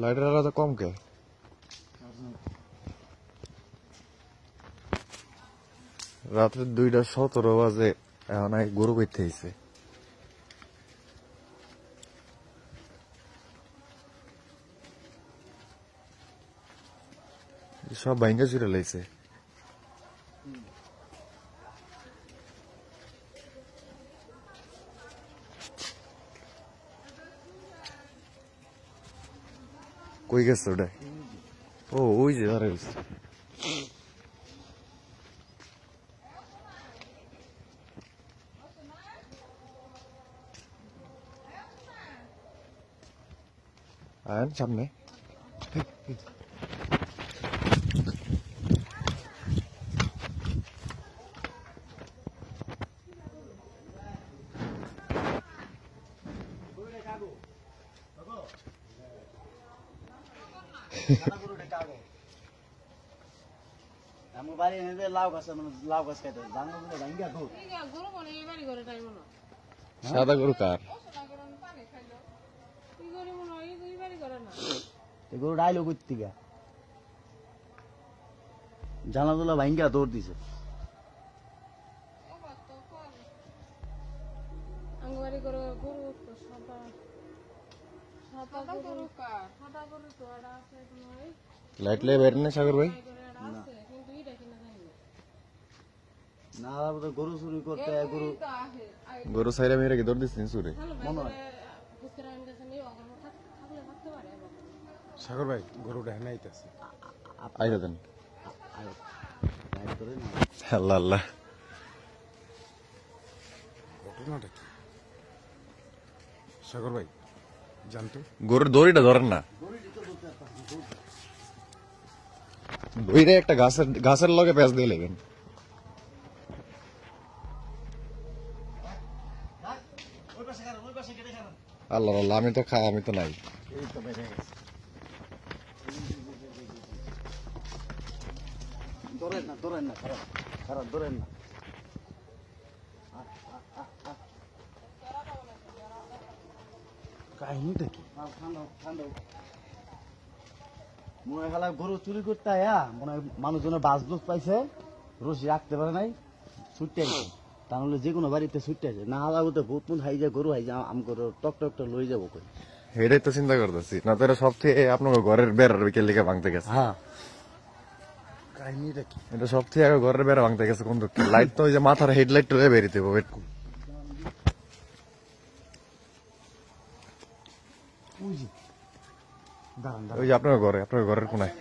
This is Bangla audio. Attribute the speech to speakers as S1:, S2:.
S1: লাইটের আলো তো কম কে? রাত্রে 2:17 বাজে, এখন গরু করতে হয়েছে। সব ভাঙ্গা চুরে লাইছে। কই গেছে ওটা? ও ওই যে ধরে গেছে। আয়ন সামনে। সাদা গরু কার?
S2: গরু ডাইলো করতে গা জানা তোলা ভাঙ্গা দৌড় দিছে।
S1: লাইট লে বের না সাগর ভাই?
S2: না গরু চুরি করতে
S1: গরু সাইরা মেরে কি দৌড় দিচ্ছেন চুরে?
S2: মনে হয়
S3: সাগর ভাই গরুটা হেনে আইতাছে।
S1: আইতা দেন। আল্লাহ আল্লাহ,
S3: ঘটনাটা কি সাগর ভাই জানতো?
S1: গরুর দড়িটা ধরেন না, দড়িটা একটা গাছের লগে প্যাঁচ দিয়ে লেবেন। আল্লাহ আল্লাহ, আমি তো নাই।
S2: ধরেন না ধরেন না, খারাপ ধরেন না।
S3: কাহিনীটা কি?
S2: মনে হয় খালা গরু চুরি করতে আয়া মনে হয় মানুষজনের বাস বুস পাইছে, রশি রাখতে পারে নাই, ছুটতে আইছে। তাহলে যে কোনো বাড়িতে ছুটতে আছে না, আলাদা ভূত মুত হাই যায়, গরু হাই যায়, আম করে টক লই যাবো কই।
S1: এটাই তো চিন্তা করতেছি, না তো এটা সব থেকে আপনার ঘরের বেড়ার বিকেল লিখে ভাঙতে গেছে।
S2: হ্যাঁ
S3: কাহিনীটা কি?
S1: এটা সব থেকে আগে ঘরের বেড়া ভাঙতে গেছে কোন দিকে? লাইট তো ওই যে মাথার হেডলাইট টুলে বেরিয়ে দেবো।
S3: দাঁড়ান
S1: ওই যে আপনার ঘরের কোনায়।